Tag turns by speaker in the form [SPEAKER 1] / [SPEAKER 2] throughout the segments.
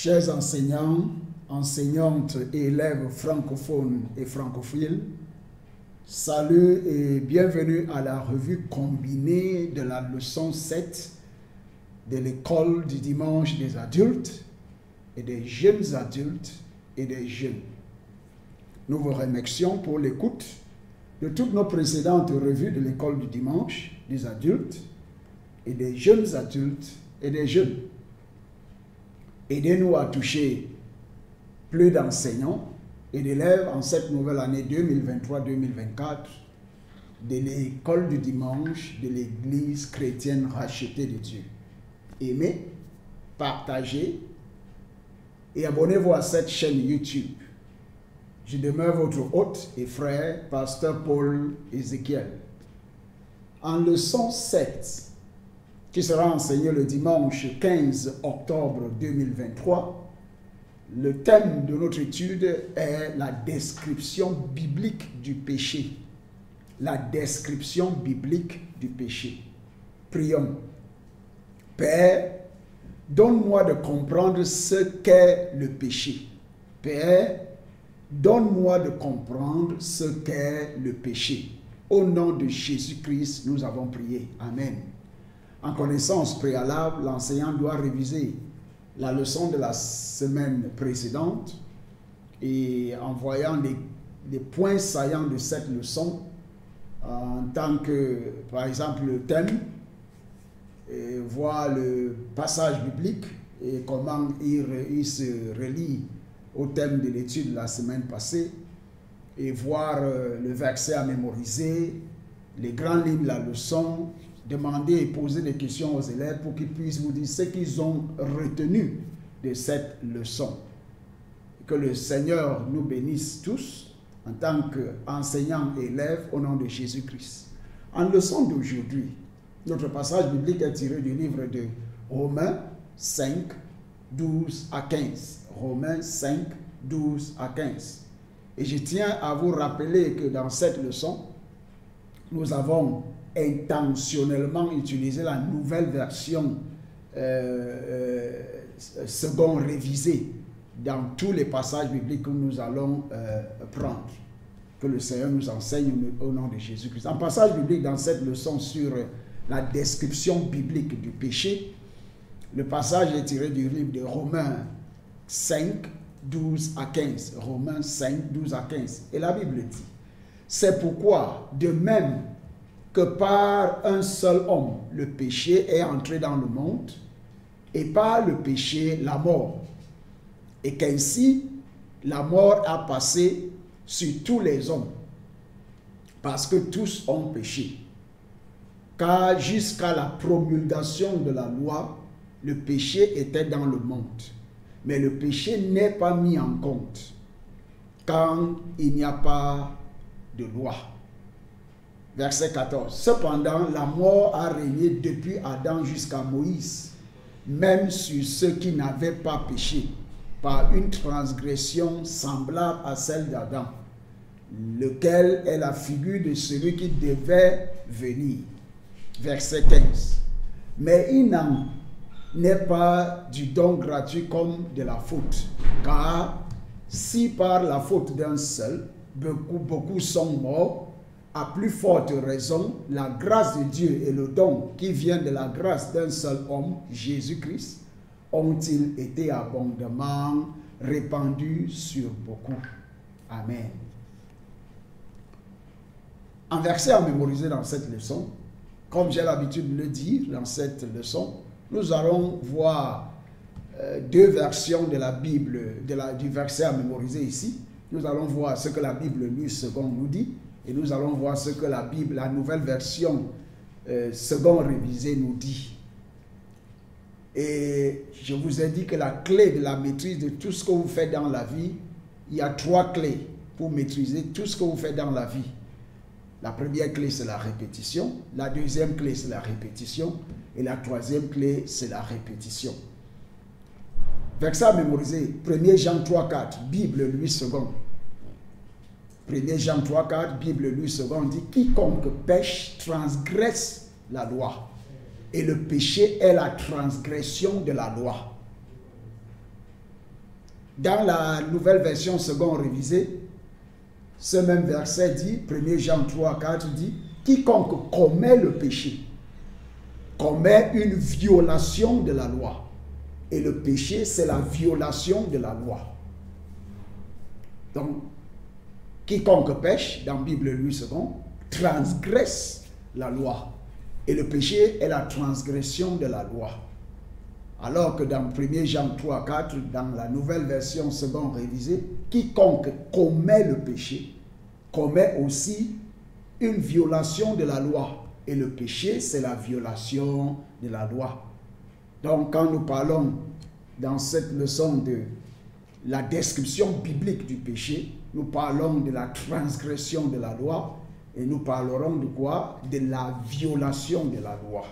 [SPEAKER 1] Chers enseignants, enseignantes et élèves francophones et francophiles, salut et bienvenue à la revue combinée de la leçon 7 de l'école du dimanche des adultes et des jeunes adultes et des jeunes. Nous vous remercions pour l'écoute de toutes nos précédentes revues de l'école du dimanche des adultes et des jeunes adultes et des jeunes. Aidez-nous à toucher plus d'enseignants et d'élèves en cette nouvelle année 2023-2024 de l'école du dimanche de l'Église chrétienne rachetée de Dieu. Aimez, partagez et abonnez-vous à cette chaîne YouTube. Je demeure votre hôte et frère, pasteur Paul Ézéchiel. En leçon 7, qui sera enseignée le dimanche 15 octobre 2023, le thème de notre étude est la description biblique du péché. La description biblique du péché. Prions. Père, donne-moi de comprendre ce qu'est le péché. Père, donne-moi de comprendre ce qu'est le péché. Au nom de Jésus-Christ, nous avons prié. Amen. En connaissance préalable, l'enseignant doit réviser la leçon de la semaine précédente et en voyant les points saillants de cette leçon, en tant que, par exemple, le thème, et voir le passage biblique et comment il se relie au thème de l'étude de la semaine passée, et voir le verset à mémoriser, les grandes lignes de la leçon, demander et poser des questions aux élèves pour qu'ils puissent vous dire ce qu'ils ont retenu de cette leçon. Que le Seigneur nous bénisse tous en tant qu'enseignants et élèves au nom de Jésus-Christ. En leçon d'aujourd'hui, notre passage biblique est tiré du livre de Romains 5, 12 à 15. Romains 5, 12 à 15. Et je tiens à vous rappeler que dans cette leçon, nous avons intentionnellement utilisé la nouvelle version seconde révisée dans tous les passages bibliques que nous allons prendre. Que le Seigneur nous enseigne au nom de Jésus-Christ. Un passage biblique dans cette leçon sur la description biblique du péché. Le passage est tiré du livre de Romains 5, 12 à 15. Romains 5, 12 à 15. Et la Bible dit, c'est pourquoi, de même que par un seul homme, le péché est entré dans le monde, et par le péché, la mort. Et qu'ainsi, la mort a passé sur tous les hommes, parce que tous ont péché. Car jusqu'à la promulgation de la loi, le péché était dans le monde. Mais le péché n'est pas mis en compte, quand il n'y a pas de loi. Verset 14. Cependant, la mort a régné depuis Adam jusqu'à Moïse, même sur ceux qui n'avaient pas péché, par une transgression semblable à celle d'Adam, lequel est la figure de celui qui devait venir. Verset 15. Mais il n'en est pas du don gratuit comme de la faute, car si par la faute d'un seul, beaucoup sont morts, à plus forte raison, la grâce de Dieu et le don qui vient de la grâce d'un seul homme, Jésus-Christ, ont-ils été abondamment répandus sur beaucoup. Amen. Un verset à mémoriser dans cette leçon, comme j'ai l'habitude de le dire dans cette leçon, nous allons voir deux versions de la Bible, du verset à mémoriser ici. Nous allons voir ce que la Bible Lue seconde nous dit, et nous allons voir ce que la Bible, la nouvelle version seconde révisée nous dit. Et je vous ai dit que la clé de la maîtrise de tout ce que vous faites dans la vie, il y a trois clés pour maîtriser tout ce que vous faites dans la vie. La première clé, c'est la répétition. La deuxième clé, c'est la répétition. Et la troisième clé, c'est la répétition. Verset à mémoriser, 1 Jean 3, 4, Bible Lue seconde. 1 Jean 3, 4, Bible Lue seconde dit, quiconque pêche transgresse la loi. Et le péché est la transgression de la loi. Dans la nouvelle version seconde révisée, ce même verset dit, 1 Jean 3, 4 dit, quiconque commet le péché commet une violation de la loi. Et le péché, c'est la violation de la loi. Donc, quiconque pêche, dans la Bible Louis II, transgresse la loi. Et le péché est la transgression de la loi. Alors que dans 1 Jean 3, 4, dans la nouvelle version seconde révisée, quiconque commet le péché commet aussi une violation de la loi. Et le péché, c'est la violation de la loi. Donc, quand nous parlons dans cette leçon de la description biblique du péché, nous parlons de la transgression de la loi et nous parlerons de quoi? De la violation de la loi.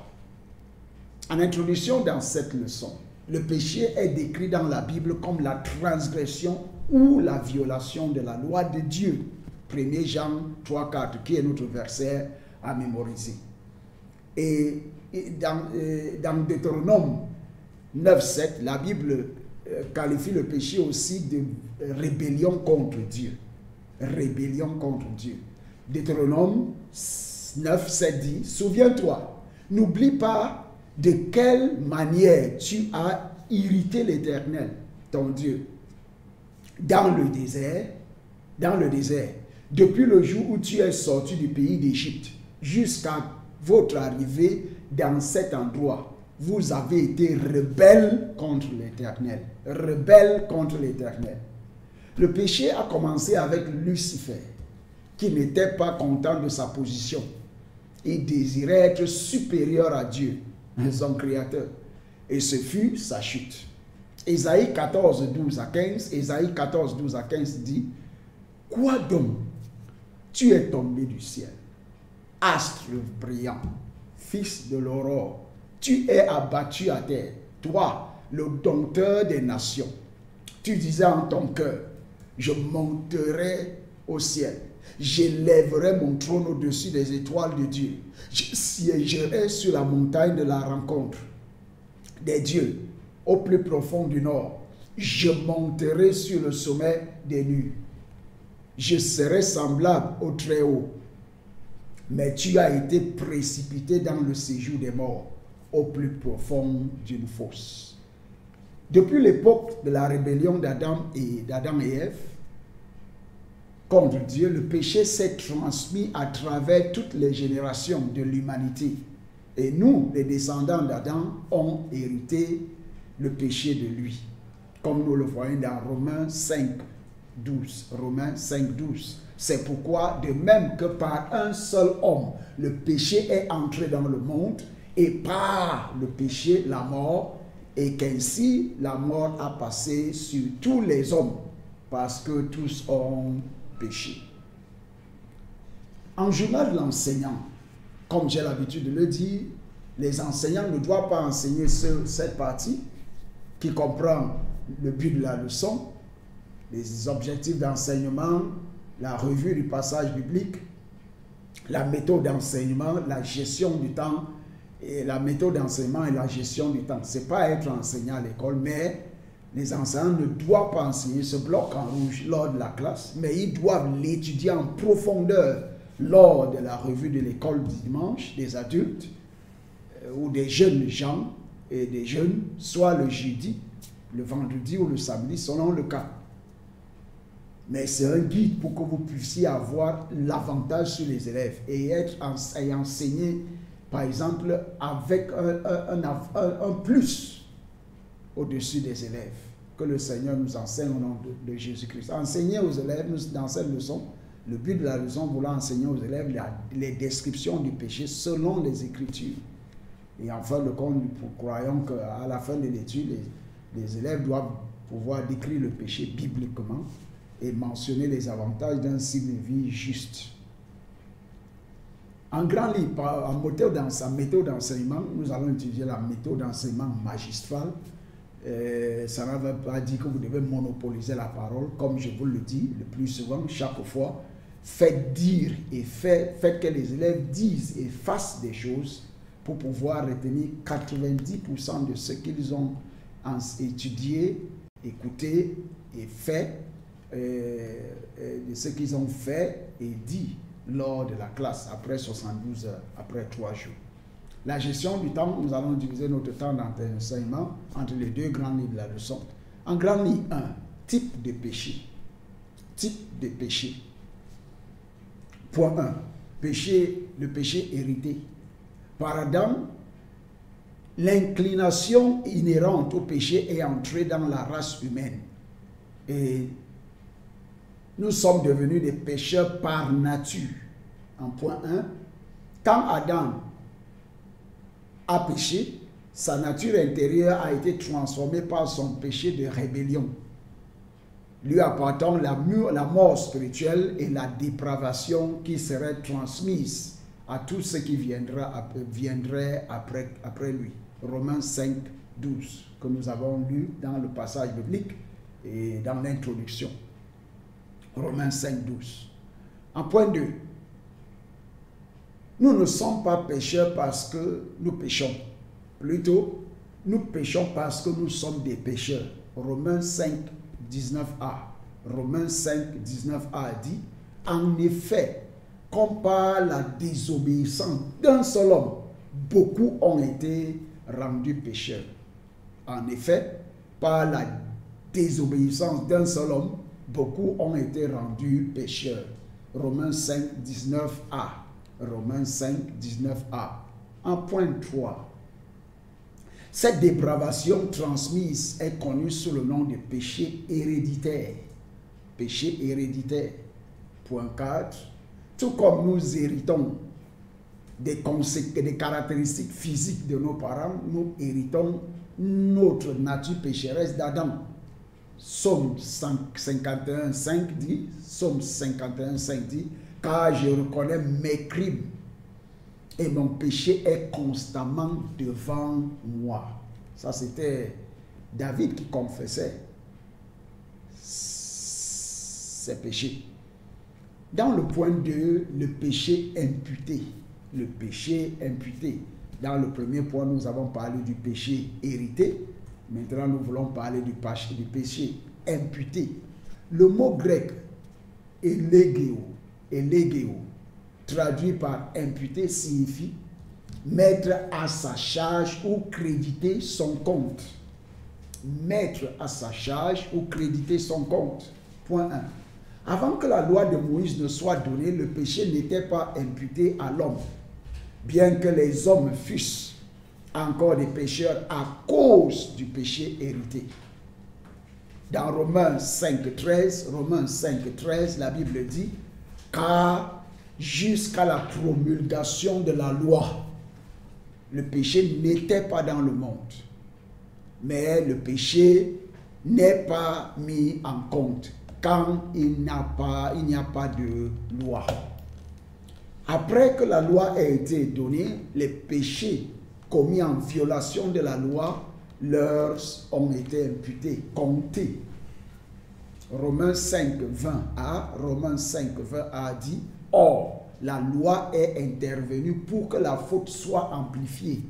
[SPEAKER 1] En introduction dans cette leçon, le péché est décrit dans la Bible comme la transgression ou la violation de la loi de Dieu. 1 Jean 3, 4, qui est notre verset à mémoriser. Et dans Deutéronome 9, 7, la Bible qualifie le péché aussi de rébellion contre Dieu. Rébellion contre Dieu. Deutéronome 9, 7 dit, souviens-toi, n'oublie pas de quelle manière tu as irrité l'Éternel, ton Dieu, dans le désert, depuis le jour où tu es sorti du pays d'Égypte, jusqu'à votre arrivée dans cet endroit. Vous avez été rebelles contre l'Éternel. Rebelles contre l'Éternel. Le péché a commencé avec Lucifer, qui n'était pas content de sa position. Il désirait être supérieur à Dieu, son créateur. Et ce fut sa chute. Ésaïe 14, 12 à 15, Ésaïe 14, 12 à 15 dit, « Quoi donc? Tu es tombé du ciel, astre brillant, fils de l'aurore. Tu es abattu à terre, toi, le dompteur des nations. Tu disais en ton cœur, je monterai au ciel. J'élèverai mon trône au-dessus des étoiles de Dieu. Je siégerai sur la montagne de la rencontre des dieux, au plus profond du nord. Je monterai sur le sommet des nues. Je serai semblable au Très-Haut. Mais tu as été précipité dans le séjour des morts, au plus profond d'une fosse. Depuis l'époque de la rébellion d'Adam et Ève contre Dieu, le péché s'est transmis à travers toutes les générations de l'humanité. Et nous, les descendants d'Adam, ont hérité le péché de lui. Comme nous le voyons dans Romains 5, 12. Romains 5, 12. C'est pourquoi, de même que par un seul homme, le péché est entré dans le monde, et par le péché, la mort, et qu'ainsi la mort a passé sur tous les hommes, parce que tous ont péché. En journal de l'enseignant, comme j'ai l'habitude de le dire, les enseignants ne doivent pas enseigner cette partie qui comprend le but de la leçon, les objectifs d'enseignement, la revue du passage biblique, la méthode d'enseignement, la gestion du temps, et la méthode d'enseignement et la gestion du temps. Ce n'est pas être enseignant à l'école, mais les enseignants ne doivent pas enseigner ce bloc en rouge lors de la classe, mais ils doivent l'étudier en profondeur lors de la revue de l'école du dimanche des adultes ou des jeunes gens et des jeunes, soit le jeudi, le vendredi ou le samedi, selon le cas. Mais c'est un guide pour que vous puissiez avoir l'avantage sur les élèves et enseigner, par exemple, avec un plus au-dessus des élèves. Que le Seigneur nous enseigne au nom de Jésus-Christ. Enseigner aux élèves, dans cette leçon, le but de la leçon, voulant enseigner aux élèves les descriptions du péché selon les Écritures. Et en fin de compte, nous croyons qu'à la fin de l'étude, les élèves doivent pouvoir décrire le péché bibliquement et mentionner les avantages d'un style de vie juste. En grand livre, en sa méthode d'enseignement, nous allons étudier la méthode d'enseignement magistrale. Ça ne veut pas dire que vous devez monopoliser la parole, comme je vous le dis le plus souvent, chaque fois. Faites dire et faites que les élèves disent et fassent des choses pour pouvoir retenir 90% de ce qu'ils ont étudié, écouté et fait, de ce qu'ils ont fait et dit lors de la classe, après 72 heures, après 3 jours. La gestion du temps, nous allons diviser notre temps d'enseignement entre les deux grands livres de la leçon. En grand livre 1, type de péché. Type de péché. Point 1. Péché, le péché hérité. Par Adam, l'inclination inhérente au péché est entrée dans la race humaine. Et nous sommes devenus des pécheurs par nature. En point 1, quand Adam a péché, sa nature intérieure a été transformée par son péché de rébellion, lui apportant la mort spirituelle et la dépravation qui serait transmise à tout ce qui viendrait après lui. Romains 5, 12, que nous avons lu dans le passage biblique et dans l'introduction. Romains 5, 12. En point 2, nous ne sommes pas pécheurs parce que nous péchons. Plutôt, nous péchons parce que nous sommes des pécheurs. Romains 5, 19a. Romains 5, 19a dit, en effet, comme par la désobéissance d'un seul homme, beaucoup ont été rendus pécheurs. En effet, par la désobéissance d'un seul homme, beaucoup ont été rendus pécheurs. Romains 5, 19a. Romains 5, 19a. En point 3. Cette dépravation transmise est connue sous le nom de péché héréditaire. Péché héréditaire. Point 4. Tout comme nous héritons des caractéristiques physiques de nos parents, nous héritons notre nature pécheresse d'Adam. Psaume 51, 5 dit, Psaume 51, 5 dit, car je reconnais mes crimes et mon péché est constamment devant moi. Ça, c'était David qui confessait ses péchés. Dans le point 2, le péché imputé. Le péché imputé. Dans le premier point, nous avons parlé du péché hérité. Maintenant, nous voulons parler du péché imputé. Le mot grec elégéo, traduit par imputé, signifie mettre à sa charge ou créditer son compte. Mettre à sa charge ou créditer son compte. Point 1. Avant que la loi de Moïse ne soit donnée, le péché n'était pas imputé à l'homme, bien que les hommes fussent encore des pécheurs à cause du péché hérité. Dans Romains 5,13, la Bible dit, car jusqu'à la promulgation de la loi, le péché n'était pas dans le monde, mais le péché n'est pas mis en compte quand il n'y a pas de loi. Après que la loi a été donnée, les péchés commis en violation de la loi leur ont été imputés, comptés. Romains 5, 20a, Romains 5, 20a dit, or, la loi est intervenue pour que la faute soit amplifiée.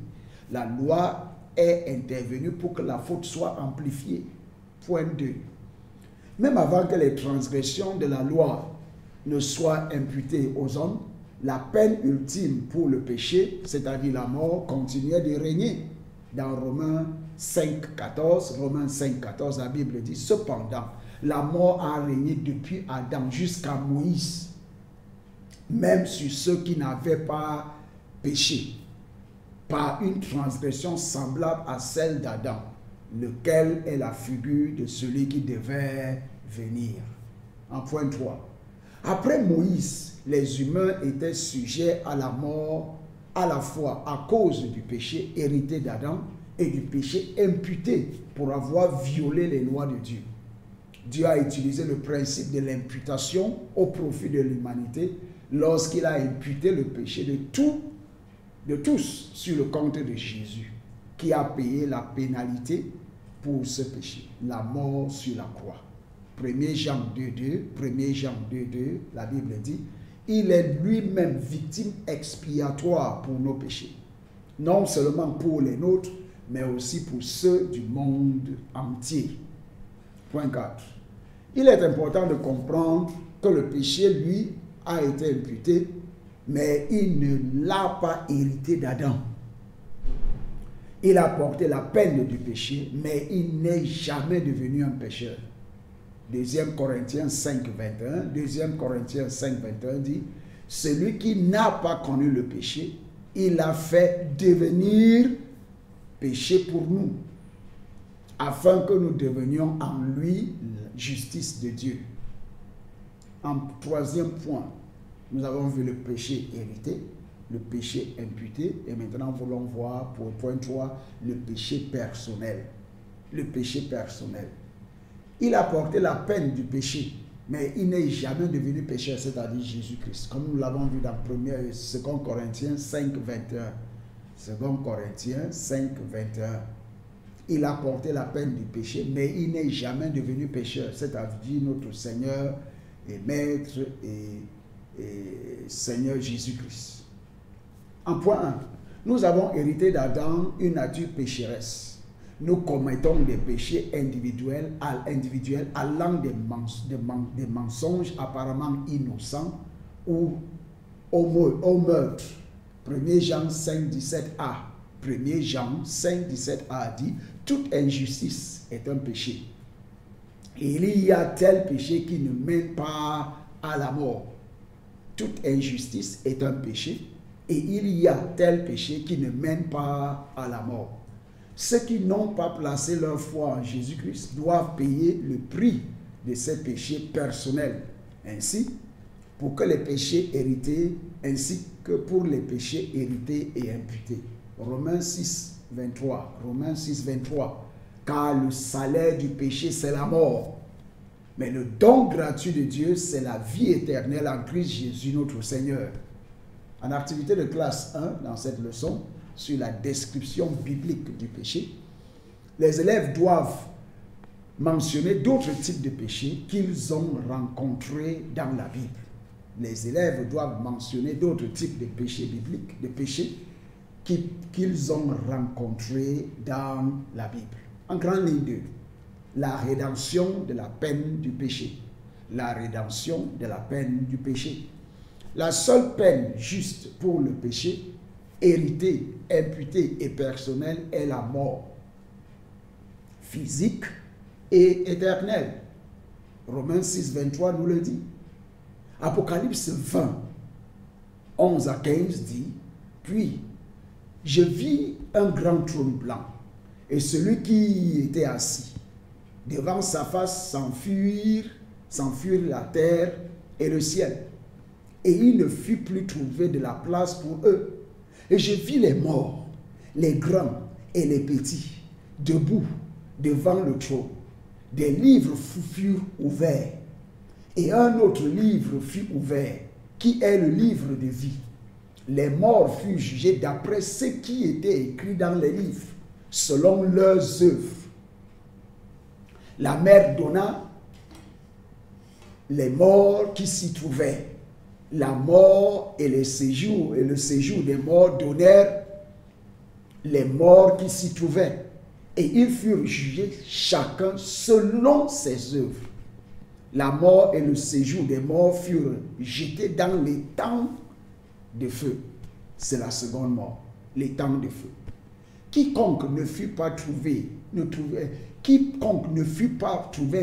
[SPEAKER 1] La loi est intervenue pour que la faute soit amplifiée. Point 2. Même avant que les transgressions de la loi ne soient imputées aux hommes, la peine ultime pour le péché, c'est-à-dire la mort, continuait de régner. Dans Romains 5, 14, la Bible dit, cependant, la mort a régné depuis Adam jusqu'à Moïse, même sur ceux qui n'avaient pas péché, par une transgression semblable à celle d'Adam, lequel est la figure de celui qui devait venir. En point 3. Après Moïse, les humains étaient sujets à la mort à la fois à cause du péché hérité d'Adam et du péché imputé pour avoir violé les lois de Dieu. Dieu a utilisé le principe de l'imputation au profit de l'humanité lorsqu'il a imputé le péché de tous sur le compte de Jésus, qui a payé la pénalité pour ce péché, la mort sur la croix. 1 Jean 2.2, la Bible dit, il est lui-même victime expiatoire pour nos péchés, non seulement pour les nôtres, mais aussi pour ceux du monde entier. Point 4. il est important de comprendre que le péché, lui, a été imputé, mais il ne l'a pas hérité d'Adam. Il a porté la peine du péché, mais il n'est jamais devenu un pécheur. 2 Corinthiens 5, 21, 2 Corinthiens 5, 21 dit, celui qui n'a pas connu le péché, il a fait devenir péché pour nous, afin que nous devenions en lui la justice de Dieu. En troisième point, nous avons vu le péché hérité, le péché imputé, et maintenant nous voulons voir pour le point 3, le péché personnel. Le péché personnel. Il a porté la peine du péché, mais il n'est jamais devenu pécheur, c'est-à-dire Jésus-Christ, comme nous l'avons vu dans 2 Corinthiens 5, 21. 2 Corinthiens 5, 21. Il a porté la peine du péché, mais il n'est jamais devenu pécheur, c'est-à-dire notre Seigneur et Maître et Seigneur Jésus-Christ. En point 1, nous avons hérité d'Adam une nature pécheresse. Nous commettons des péchés individuels allant des mensonges apparemment innocents ou au meurtre. 1 Jean 5, 17a. 1 Jean 5, 17a dit, toute injustice est un péché. Et il y a tel péché qui ne mène pas à la mort. Toute injustice est un péché. Et il y a tel péché qui ne mène pas à la mort. Ceux qui n'ont pas placé leur foi en Jésus-Christ doivent payer le prix de ces péchés personnels. Ainsi, pour que les péchés hérités, ainsi que pour les péchés hérités et imputés. Romains 6, 23. Romains 6, 23. Car le salaire du péché, c'est la mort. Mais le don gratuit de Dieu, c'est la vie éternelle en Christ Jésus, notre Seigneur. En activité de classe 1, dans cette leçon, sur la description biblique du péché, les élèves doivent mentionner d'autres types de péchés qu'ils ont rencontrés dans la Bible. Les élèves doivent mentionner d'autres types de péchés bibliques, de péchés qu'ils ont rencontrés dans la Bible. En grande ligne 2, la rédemption de la peine du péché. La rédemption de la peine du péché. La seule peine juste pour le péché, hérité, imputé et personnel, est la mort physique et éternelle. Romains 6, 23 nous le dit. Apocalypse 20, 11 à 15 dit, puis je vis un grand trône blanc et celui qui y était assis. Devant sa face s'enfuirent la terre et le ciel. Et il ne fut plus trouvé de la place pour eux. Et je vis les morts, les grands et les petits, debout devant le trône. Des livres furent ouverts. Et un autre livre fut ouvert, qui est le livre de vie. Les morts furent jugés d'après ce qui était écrit dans les livres, selon leurs œuvres. La mer donna les morts qui s'y trouvaient. La mort et le séjour des morts donnèrent les morts qui s'y trouvaient. Et ils furent jugés chacun selon ses œuvres. La mort et le séjour des morts furent jetés dans les temps de feu. C'est la seconde mort, les temps de feu. Quiconque ne fut pas trouvé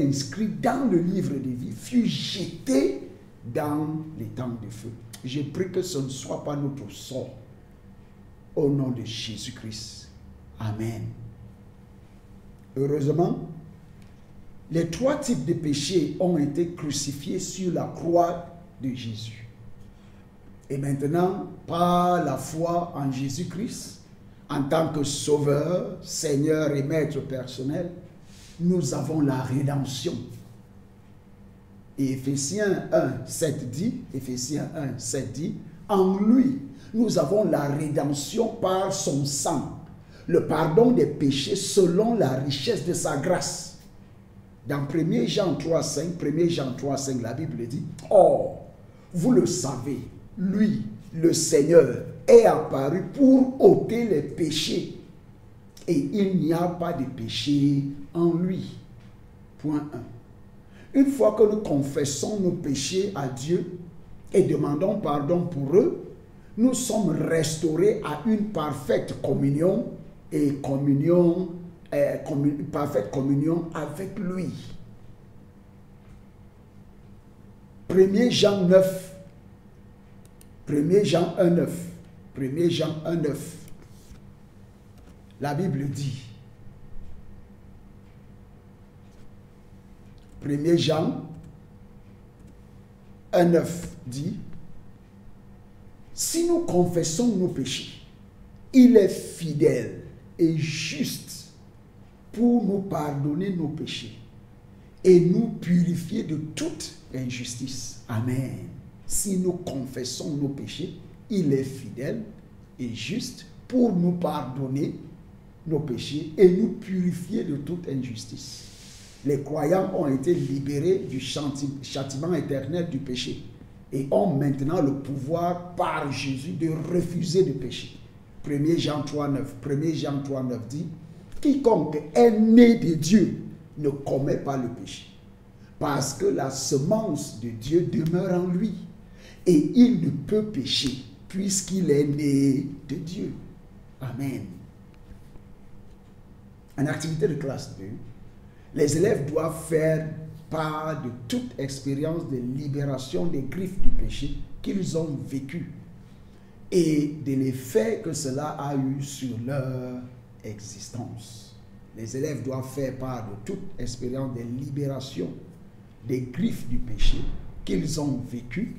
[SPEAKER 1] inscrit dans le livre de vie fut jeté dans les temps de feu. Je prie que ce ne soit pas notre sort. Au nom de Jésus-Christ. Amen. Heureusement, les trois types de péchés ont été crucifiés sur la croix de Jésus. Et maintenant, par la foi en Jésus-Christ, en tant que Sauveur, Seigneur et Maître personnel, nous avons la rédemption. Et Éphésiens 1, 7 dit, en lui, nous avons la rédemption par son sang, le pardon des péchés selon la richesse de sa grâce. Dans 1 Jean 3, 5, la Bible dit, or, vous le savez, lui, le Seigneur, est apparu pour ôter les péchés. Et il n'y a pas de péché en lui. Point 1. Une fois que nous confessons nos péchés à Dieu et demandons pardon pour eux, nous sommes restaurés à une parfaite communion et parfaite communion avec lui. 1 Jean 9, 1 Jean 1,9, 1 Jean 1,9, la Bible dit, 1 Jean 1,9 dit, si nous confessons nos péchés, il est fidèle et juste pour nous pardonner nos péchés et nous purifier de toute injustice. Amen. Si nous confessons nos péchés, il est fidèle et juste pour nous pardonner nos péchés et nous purifier de toute injustice. Les croyants ont été libérés du châtiment éternel du péché et ont maintenant le pouvoir par Jésus de refuser de pécher. 1 Jean 3,9. 1 Jean 3,9 dit, quiconque est né de Dieu ne commet pas le péché, parce que la semence de Dieu demeure en lui, et il ne peut pécher, puisqu'il est né de Dieu. Amen. En activité de classe 2, les élèves doivent faire part de toute expérience de libération des griffes du péché qu'ils ont vécu et de l'effet que cela a eu sur leur existence. Les élèves doivent faire part de toute expérience de libération des griffes du péché qu'ils ont vécu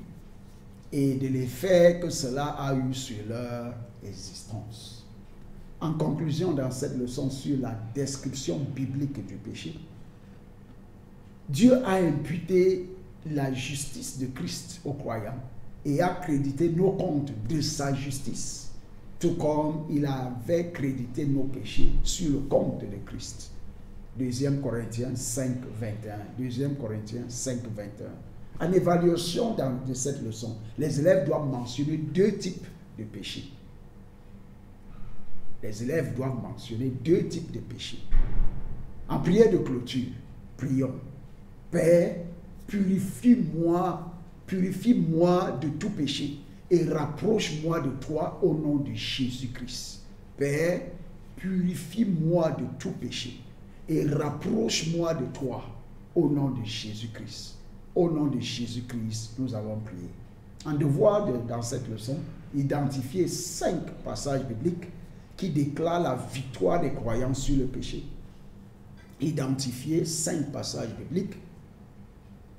[SPEAKER 1] et de l'effet que cela a eu sur leur existence. En conclusion, dans cette leçon sur la description biblique du péché, Dieu a imputé la justice de Christ aux croyants et a crédité nos comptes de sa justice, tout comme il avait crédité nos péchés sur le compte de Christ. 2 Corinthiens 5, 21. 2 Corinthiens 5, 21. En évaluation de cette leçon, les élèves doivent mentionner deux types de péchés. Les élèves doivent mentionner deux types de péchés. En prière de clôture, prions. Père, purifie-moi de tout péché et rapproche-moi de toi au nom de Jésus-Christ. Père, purifie-moi de tout péché et rapproche-moi de toi au nom de Jésus-Christ. Au nom de Jésus-Christ, nous avons prié. Un devoir dans cette leçon, identifier 5 passages bibliques qui déclarent la victoire des croyants sur le péché. Identifier 5 passages bibliques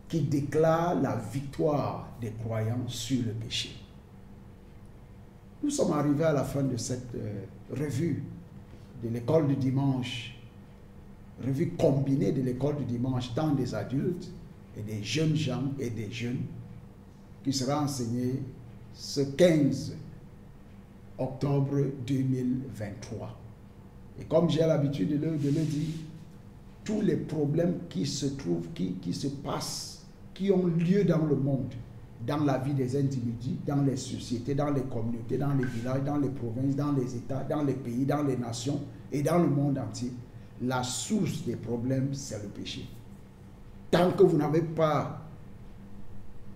[SPEAKER 1] qui déclarent la victoire des croyants sur le péché. Nous sommes arrivés à la fin de cette revue de l'école du dimanche, revue combinée de l'école du dimanche, tant des adultes et des jeunes gens et des jeunes, qui sera enseignée ce 15 octobre 2023. Et comme j'ai l'habitude de le dire, tous les problèmes qui se trouvent, qui se passent, qui ont lieu dans le monde, dans la vie des individus, dans les sociétés, dans les communautés, dans les villages, dans les provinces, dans les États, dans les pays, dans les nations et dans le monde entier, la source des problèmes, c'est le péché. Tant que vous n'avez pas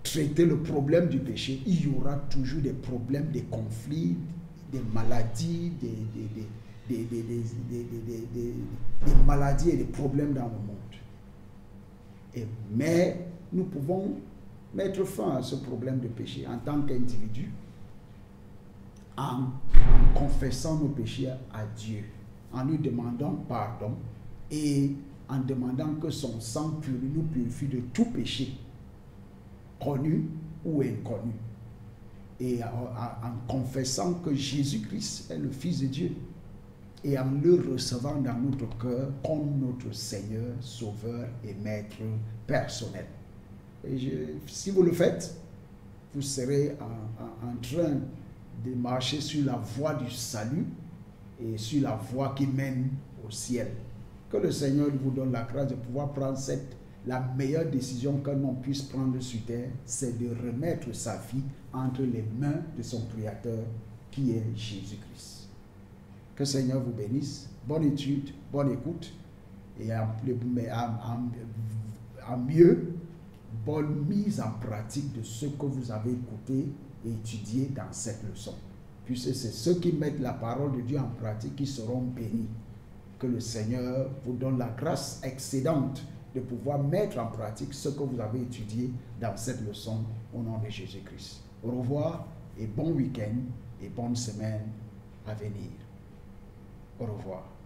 [SPEAKER 1] traité le problème du péché, il y aura toujours des problèmes, des conflits, des maladies, des maladies et des problèmes dans le monde. Mais nous pouvons mettre fin à ce problème de péché en tant qu'individu en confessant nos péchés à Dieu, en lui demandant pardon et en demandant que son sang nous purifie de tout péché, connu ou inconnu, et en confessant que Jésus-Christ est le Fils de Dieu et en le recevant dans notre cœur comme notre Seigneur, Sauveur et Maître personnel. Et si vous le faites, vous serez en train de marcher sur la voie du salut et sur la voie qui mène au ciel. Que le Seigneur vous donne la grâce de pouvoir prendre la meilleure décision qu'un homme puisse prendre sur terre, c'est de remettre sa vie entre les mains de son Créateur qui est Jésus-Christ. Que le Seigneur vous bénisse. Bonne étude, bonne écoute et à mieux, bonne mise en pratique de ce que vous avez écouté et étudié dans cette leçon. Puisque c'est ceux qui mettent la parole de Dieu en pratique qui seront bénis. Que le Seigneur vous donne la grâce excédente de pouvoir mettre en pratique ce que vous avez étudié dans cette leçon au nom de Jésus-Christ. Au revoir et bon week-end et bonne semaine à venir. Au revoir.